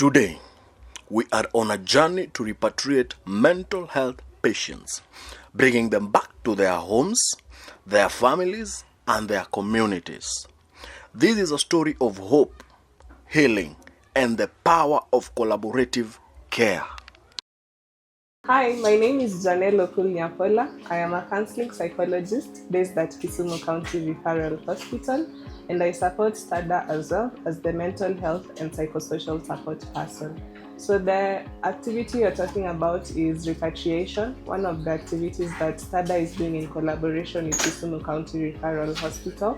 Today, we are on a journey to repatriate mental health patients, bringing them back to their homes, their families, and their communities. This is a story of hope, healing, and the power of collaborative care. Hi, my name is Janelle Okulnyapola. I am a counseling psychologist based at Kisumu County Referral Hospital, and I support STADA as well as the mental health and psychosocial support person. So the activity you're talking about is repatriation, one of the activities that STADA is doing in collaboration with Kisumu County Referral Hospital,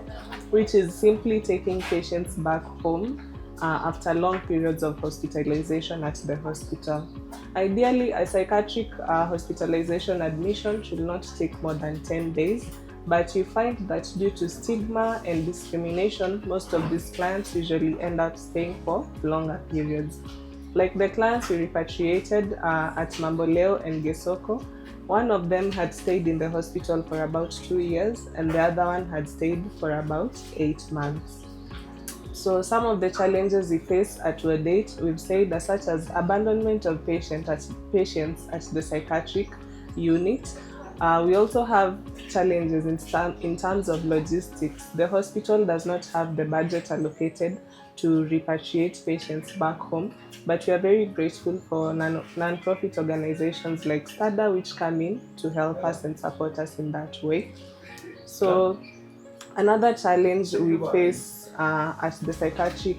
which is simply taking patients back home after long periods of hospitalization at the hospital. Ideally, a psychiatric hospitalization admission should not take more than 10 days, but you find that due to stigma and discrimination, most of these clients usually end up staying for longer periods. Like the clients we repatriated at Mamboleo and Gesoko, one of them had stayed in the hospital for about 2 years and the other one had stayed for about 8 months. So some of the challenges we face at to date, we've said, are such as abandonment of patients at the psychiatric unit. We also have challenges in terms of logistics. The hospital does not have the budget allocated to repatriate patients back home, but we are very grateful for non-profit organizations like STADA, which come in to help us and support us in that way. So another challenge we face at the psychiatric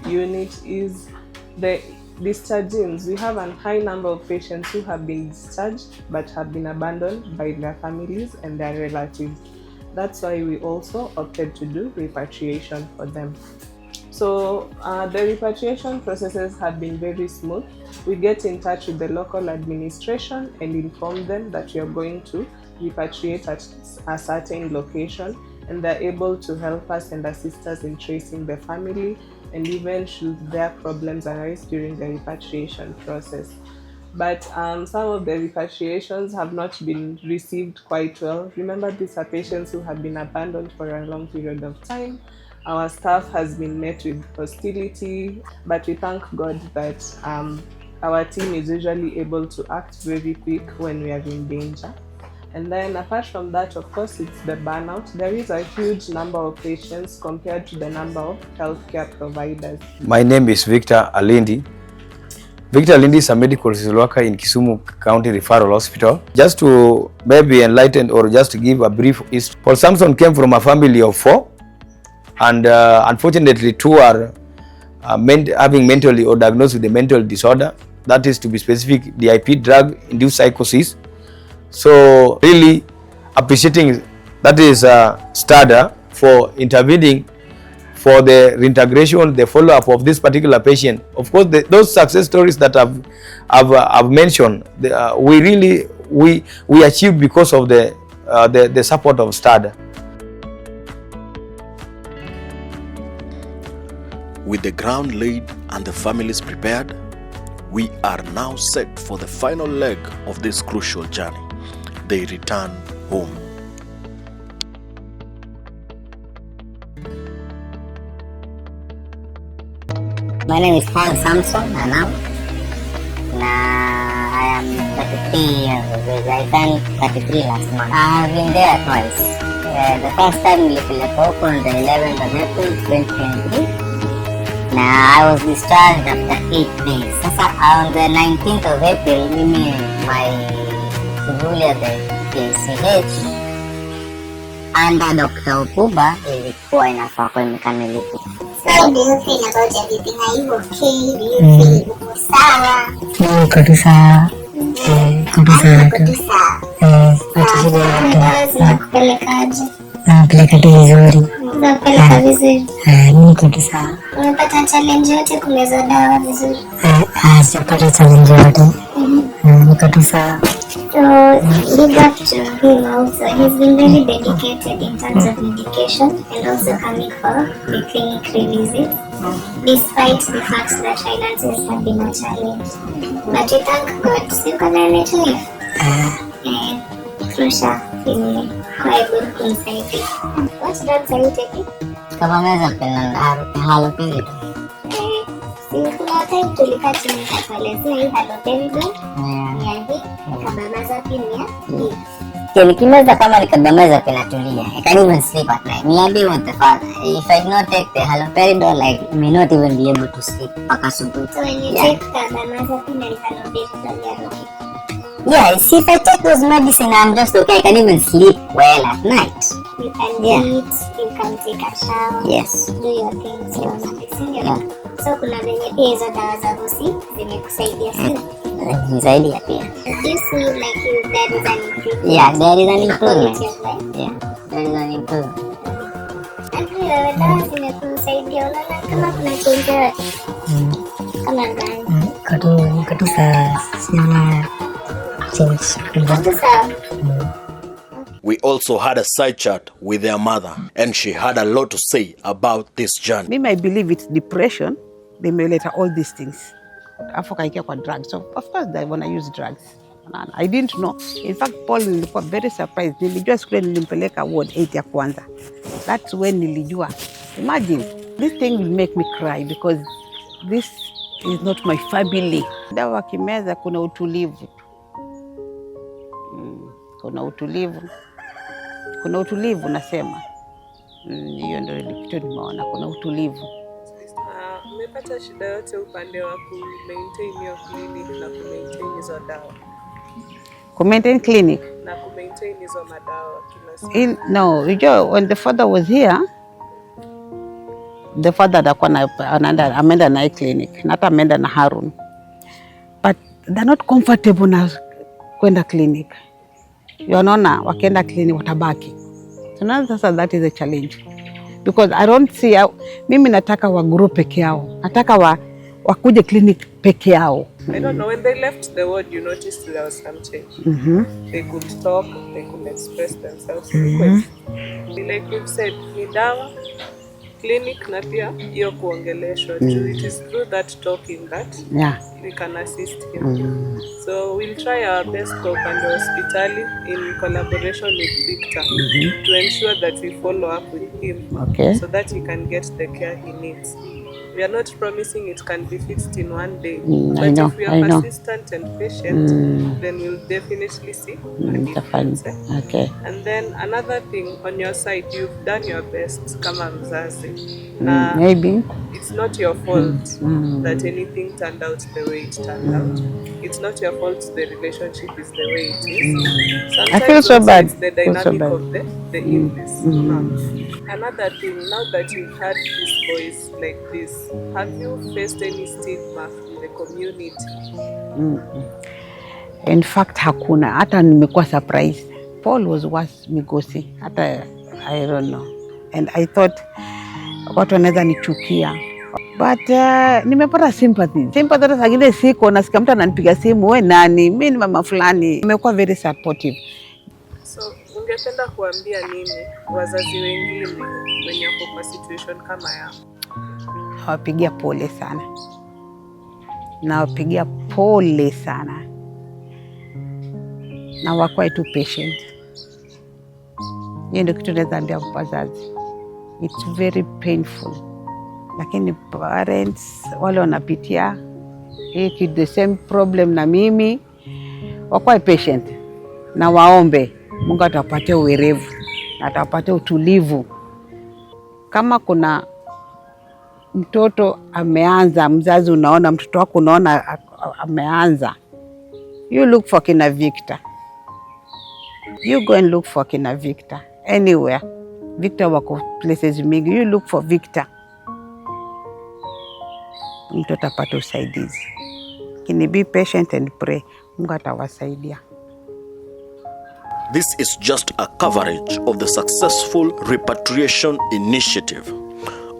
unit is the discharges. We have a high number of patients who have been discharged but have been abandoned by their families and their relatives. That's why we also opted to do repatriation for them. So the repatriation processes have been very smooth. We get in touch with the local administration and inform them that we are going to repatriate at a certain location, and they're able to help us and assist us in tracing the family, and even should their problems arise during the repatriation process. But some of the repatriations have not been received quite well. Remember, these are patients who have been abandoned for a long period of time. Our staff has been met with hostility, but we thank God that our team is usually able to act very quick when we are in danger. And then apart from that, of course, it's the burnout. There is a huge number of patients compared to the number of healthcare providers. My name is Victor Alindi. Victor Alindi is a medical social worker in Kisumu County Referral Hospital. Just to maybe enlighten or just to give a brief history. Paul Samson came from a family of 4, and unfortunately 2 are having mentally or diagnosed with a mental disorder. That is, to be specific, DIP, drug-induced psychosis. So really appreciating that is STADA for intervening for the reintegration, the follow-up of this particular patient. Of course, those success stories that I've mentioned, we achieved because of the support of STADA. With the ground laid and the families prepared, we are now set for the final leg of this crucial journey. They return home. My name is Paul Samson Anam. I am 33 years of age. I turned 33 last month. I have been there twice. The first time we opened the 11th of April 2023. I was discharged after 8 days. On the 19th of April, my Shughuli the ACH under Dr. Okuba ilikuwa inafaa kwa imekamilika. So do you feel about everything? Are you okay? Do you feel uko sawa? Kabisa. Unapelekaje? Napeleka tu vizuri. Unapeleka vizuri? Niko tu sawa. Umepata challenge yote kumeza dawa vizuri? Sijapata challenge yote. Niko tu sawa. So big up to him also. He's been very dedicated in terms of medication and also coming for the clinic visits, despite the fact that finances have been a challenge. But we thank God. So kuna netu Krusha kwa able kumsaidia. What drugs are you taking? Kama meza pena halo pili. kuna time tulikaa chini nikatuelezea hii haloperidol ni ya hii, carbamazepine ni ya hii. Nikimeza kama nikabameza pinatulia. I can't even sleep at night. Niambie what the fuck. If I not take the haloperidol, I may not even be able to sleep. So when you take carbamazepine and haloperidol, you're okay? Yeah, see, if I take those medicine, I'm just okay. I can even sleep well at night. You can eat, you can take a shower. Yes. Do your things, your medicine. Yeah. So kuna venye pia hizo dawa za hosi zimekusaidia sana. Zaidi pia. Do you see like there is an improvement? Yeah, there is an improvement. Yeah, there is an improvement. Actually, dawa zimekusaidia unaona kama kuna change yoyote? Kama gani? Katu sa sinaona change. Katu sa. We also had a side chat with their mother, and she had a lot to say about this journey. I believe it's depression. They may later all these things. Afokaikia kwa drugs. So of course they want to use drugs. I didn't know. In fact, Paul nilikuwa very surprised. Nilijua siku nilimpeleka ward 8 ya kwanza. That's when nilijua. Imagine, this thing will make me cry because this is not my family. Dawa kimeza kuna utulivu. Kuna utulivu nasema. Hiyo ndio kitu nimeona, kuna utulivu. Umepata shida yote upande wa ku-maintain your clinic na ku-maintain hizo dawa? Ku-maintain clinic? Na ku-maintain hizo madawa kila siku? No, when the father was here, the father alikuwa ameenda na clinic, na hata ameenda na Harun. But they're not comfortable na kwenda clinic. Unaona wakienda clinic watabaki. So now that is a challenge. Because I don't see mimi nataka wa group peke yao. Nataka wakuje clinic peke yao. I don't know, when they left the ward you noticed there was some change. They could talk, they could express themselves. Like we've said, ni dawa, clinic na pia hiyo kuongeleshwa. It is through that talking that we can assist him. So we'll try our best kwa upande hospitali in collaboration with Victor to ensure that we follow up with him so that he can get the care he needs. We are not promising it can be fixed in one day, but if we are persistent and patient, then we'll definitely see a difference. Okay. And then another thing on your side, you've done your best kama mzazi. Maybe it's not your fault that anything turned out the way it turned out. It's not your fault the relationship is the way it is. Sometimes I feel so bad. It's the dynamic of the illness. Another thing, now that you've had these boys like this, have you faced any stigma from the community? In fact, hakuna. Hata nimekuwa surprised. Paul was worse Migosi. Hata I don't know. And I thought watu wanaweza nichukia. But nimepata sympathy. Sympathy hata sagile siko nasikia mtu ananipiga simu, wewe nani? Mimi ni mama fulani. Nimekuwa very supportive. So ungependa kuambia nini wazazi wengine wenye wako kwa situation kama yao? Nawapigia pole sana. Nawapigia pole sana. Na wakuwe tu patient. Hiyo ndio kitu naweza ambia wazazi. It's very painful. Lakini parents wale wanapitia the same problem na mimi, wakuwe patient na waombe. Mungu atawapatia uwerevu na atawapatia utulivu. Kama kuna mtoto ameanza, mzazi unaona mtoto wako unaona ameanza, you look for kina Victor. You go and look for kina Victor anywhere. Victor wako places mingi, you look for Victor. Mtoto apate usaidizi. Kini be patient and pray. Mungu atawasaidia. This is just a coverage of the successful repatriation initiative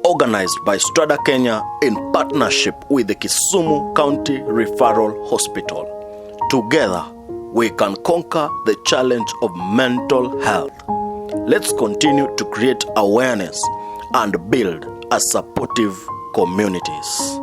organized by Strada Kenya in partnership with the Kisumu County Referral Hospital. Together, we can conquer the challenge of mental health. Let's continue to create awareness and build a supportive communities.